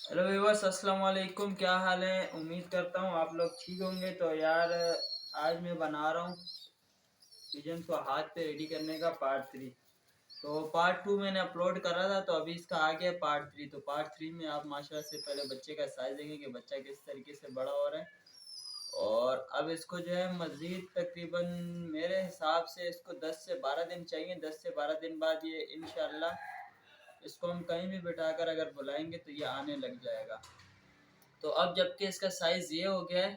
Hello viewers, अस्सलाम वालेकुम। क्या हाल है? उम्मीद करता हूँ आप लोग ठीक होंगे। तो यार, आज मैं बना रहा हूँ पिजन को हाथ पे रेडी करने का पार्ट 3। तो पार्ट 2 मैंने अपलोड करा था, तो अभी इसका आ गया पार्ट 3। तो पार्ट 3 में आप माशाल्लाह से पहले बच्चे का साइज देखें कि बच्चा किस तरीके से बड़ा हो रहा है। और अब इसको जो है मज़ीद तकरीबन मेरे हिसाब से इसको 10 से 12 दिन चाहिए। 10 से 12 दिन बाद ये इंशाल्लाह इसको हम कहीं भी बिठाकर अगर बुलाएंगे तो ये आने लग जाएगा। तो अब जबकि इसका साइज़ ये हो गया है,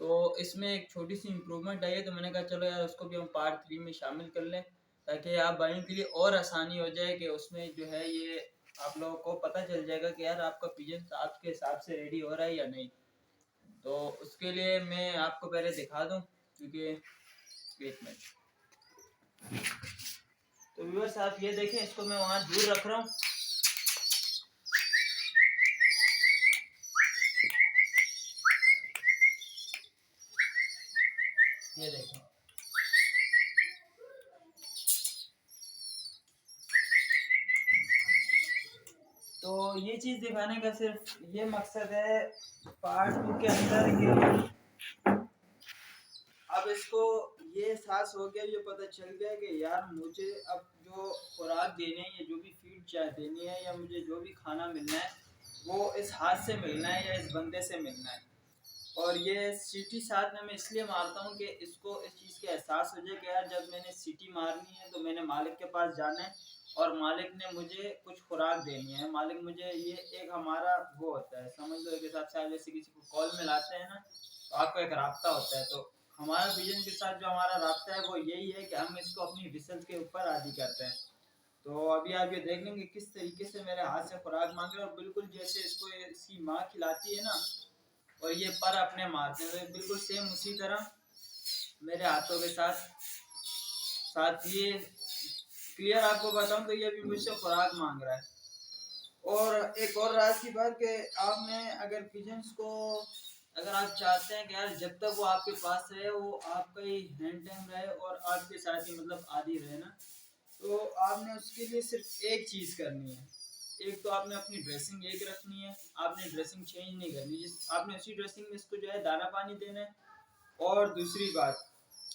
तो इसमें एक छोटी सी इम्प्रूवमेंट आई है। तो मैंने कहा चलो यार उसको भी हम पार्ट 3 में शामिल कर लें, ताकि आप भाइयों के लिए और आसानी हो जाए कि उसमें जो है ये आप लोगों को पता चल जाएगा कि यार आपका पिजन आपके हिसाब से रेडी हो रहा है या नहीं। तो उसके लिए मैं आपको पहले दिखा दूँ, क्योंकि एक मिनट। तो व्यूअर्स आप ये देखें, इसको मैं वहाँ दूर रख रहा हूँ। ये देखें, तो ये चीज़ दिखाने का सिर्फ ये मकसद है पार्ट 2 के अंदर कि अब इसको ये एहसास हो गया, ये पता चल गया कि यार मुझे अब जो खुराक देनी है या जो भी फीड चाहे देनी है या मुझे जो भी खाना मिलना है वो इस हाथ से मिलना है या इस बंदे से मिलना है। और ये सीटी साथ में मैं इसलिए मारता हूँ कि इसको इस चीज़ का एहसास हो जाए कि यार जब मैंने सीटी मारनी है तो मैंने मालिक के पास जाना है और मालिक ने मुझे कुछ खुराक देनी है। मालिक मुझे ये एक हमारा वो होता है, समझ लो एक हिसाब से आप जैसे किसी को कॉल में लाते हैं ना, तो आपका एक राब्ता होता है। तो हमारा विजन के साथ जो हमारा राब्ता है वो यही है कि हम इसको अपनी विसल के ऊपर आदि करते हैं। तो अभी आप ये देख लेंगे किस तरीके से मेरे हाथ से खुराक मांग रहे हैं, और बिल्कुल जैसे इसको इसकी माँ खिलाती है ना और ये पर अपने मारते हैं, तो बिल्कुल सेम उसी तरह मेरे हाथों के साथ साथ ये क्लियर आपको बताऊं तो ये भी मुझसे खुराक मांग रहा है। और एक और राज की बात कि आपने अगर पिजन्स को अगर आप चाहते हैं कि यार जब तक वो आपके पास रहे वो आपका ही हैंड टाइम रहे और आपके साथ ही मतलब आदि रहे ना, तो आपने उसके लिए सिर्फ एक चीज़ करनी है। एक तो आपने अपनी ड्रेसिंग एक रखनी है, आपने ड्रेसिंग चेंज नहीं करनी, जिस आपने उसी ड्रेसिंग में इसको जो है दाना पानी देना है। और दूसरी बात,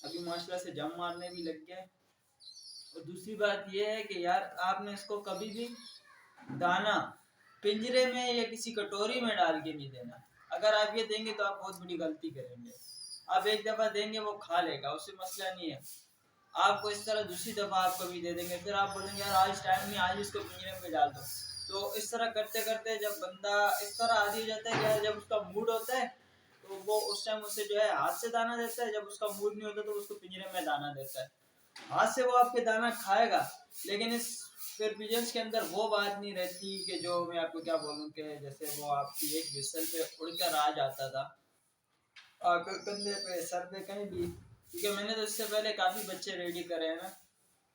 अभी माशाल्लाह से जम मारने भी लग गया है। और दूसरी बात यह है कि यार आपने इसको कभी भी दाना पिंजरे में या किसी कटोरी में डाल के नहीं देना। अगर आप ये देंगे तो आप बहुत बड़ी गलती करेंगे। आप एक दफ़ा देंगे वो खा लेगा, उससे मसला नहीं है। आपको इस तरह दूसरी दफ़ा आप कभी दे देंगे, फिर आप बोलेंगे यार आज टाइम नहीं, आज इसको पिंजरे में डाल दो। तो इस तरह करते करते जब बंदा इस तरह आदी हो जाता है कि यार जब उसका मूड होता है तो वो उस टाइम उसे जो है हाथ से दाना देता है, जब उसका मूड नहीं होता तो उसको पिंजरे में दाना देता है। हाथ से वो आपके दाना खाएगा, लेकिन इस फिर पिजन्स के अंदर वो बात नहीं रहती कि जो मैं आपको क्या बोलूँ कि जैसे वो आपकी एक विसल पे उड़कर आ जाता था आकर कंधे पे सर पे कहीं भी। क्योंकि मैंने तो इससे पहले काफ़ी बच्चे रेडी करे हैं ना,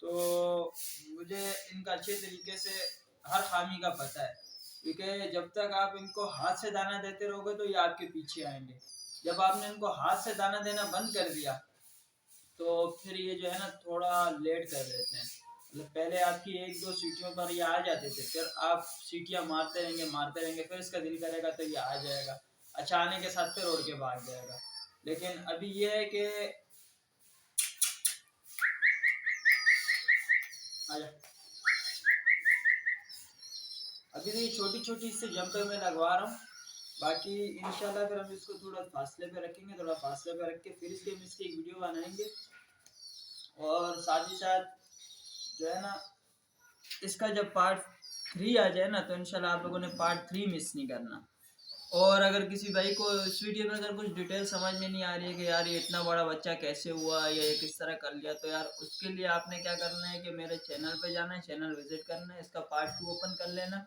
तो मुझे इनका अच्छे तरीके से हर खामी का पता है। क्योंकि जब तक आप इनको हाथ से दाना देते रहोगे तो ये आपके पीछे आएंगे। जब आपने इनको हाथ से दाना देना बंद कर दिया तो फिर ये जो है ना थोड़ा लेट कर देते हैं। मतलब पहले आपकी एक दो सीटियों पर ये आ जाते थे, फिर आप सीटियाँ मारते रहेंगे, फिर इसका दिल करेगा तो ये आ जाएगा। अच्छा आने के साथ फिर उड़ के भाग जाएगा। लेकिन अभी ये है कि आजा, अभी तो ये छोटी छोटी इससे जंप मैं लगवा रहा हूँ। बाकी इंशाल्लाह फिर हम इसको थोड़ा फासले पे रखेंगे, थोड़ा फासले पे रख के फिर इसकी हम इसकी एक वीडियो बनाएंगे। और साथ ही साथ जो है ना इसका जब पार्ट 3 आ जाए ना तो इंशाल्लाह आप लोगों ने पार्ट 3 मिस नहीं करना। और अगर किसी भाई को इस वीडियो में अगर कुछ डिटेल समझ में नहीं आ रही है कि यार ये इतना बड़ा बच्चा कैसे हुआ या ये किस तरह कर लिया, तो यार उसके लिए आपने क्या करना है कि मेरे चैनल पे जाना है, चैनल विजिट करना है, इसका पार्ट 2 ओपन कर लेना।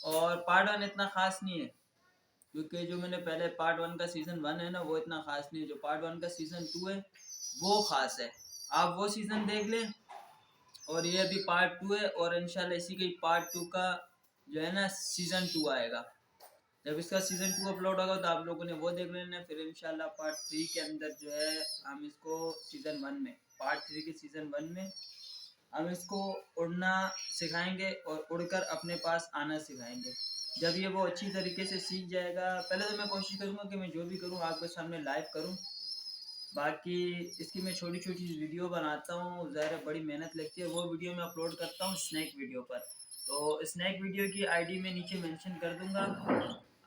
और पार्ट 1 इतना ख़ास नहीं है, क्योंकि जो मैंने पहले पार्ट 1 का सीज़न 1 है ना वो इतना ख़ास नहीं है। जो पार्ट 1 का सीज़न 2 है वो ख़ास है, आप वो सीज़न देख लें। और ये अभी पार्ट 2 है और इंशाल्लाह इसी के पार्ट 2 का जो है ना सीज़न 2 आएगा। जब इसका सीज़न 2 अपलोड होगा तो आप लोगों ने वो देख लेना। फिर इंशाल्लाह पार्ट 3 के अंदर जो है हम इसको सीज़न 1 में पार्ट 3 के सीज़न 1 में हम इसको उड़ना सिखाएंगे और उड़कर अपने पास आना सिखाएंगे। जब ये वो अच्छी तरीके से सीख जाएगा, पहले तो मैं कोशिश करूँगा कि मैं जो भी करूँ आपके सामने लाइव करूँ। बाकी इसकी मैं छोटी छोटी वीडियो बनाता हूँ, ज़ाहिर है बड़ी मेहनत लगती है। वो वीडियो मैं अपलोड करता हूँ स्नैक वीडियो पर, तो स्नैक वीडियो की आईडी मैं नीचे मेंशन कर दूंगा।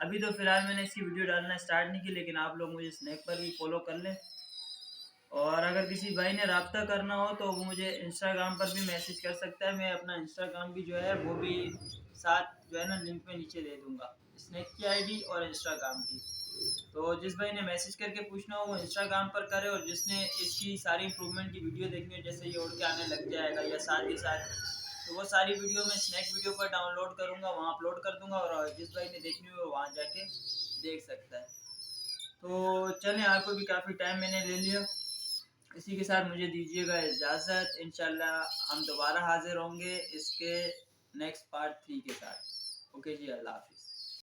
अभी तो फ़िलहाल मैंने इसकी वीडियो डालना स्टार्ट नहीं की, लेकिन आप लोग मुझे स्नैक पर भी फॉलो कर लें। और अगर किसी भाई ने रब्ता करना हो तो वो मुझे इंस्टाग्राम पर भी मैसेज कर सकता है। मैं अपना इंस्टाग्राम भी जो है वो भी साथ जो है ना लिंक में नीचे दे दूंगा, स्नैक की आईडी और इंस्टाग्राम की। तो जिस भाई ने मैसेज करके पूछना हो वो इंस्टाग्राम पर करे, और जिसने इसकी सारी इम्प्रूवमेंट की वीडियो देखनी हो, जैसे ये उड़ के आने लग जाएगा या साथ ही साथ, तो वो सारी वीडियो मैं स्नैक वीडियो पर डाउनलोड करूँगा, वहाँ अपलोड कर दूँगा, और जिस भाई ने देखनी हो वहाँ जाके देख सकता है। तो चलें, आपको भी काफ़ी टाइम मैंने ले लिया, इसी के साथ मुझे दीजिएगा इजाज़त। इंशाल्लाह हम दोबारा हाजिर होंगे इसके नेक्स्ट पार्ट 3 के साथ। ओके जी, अल्लाह हाफ़िज़।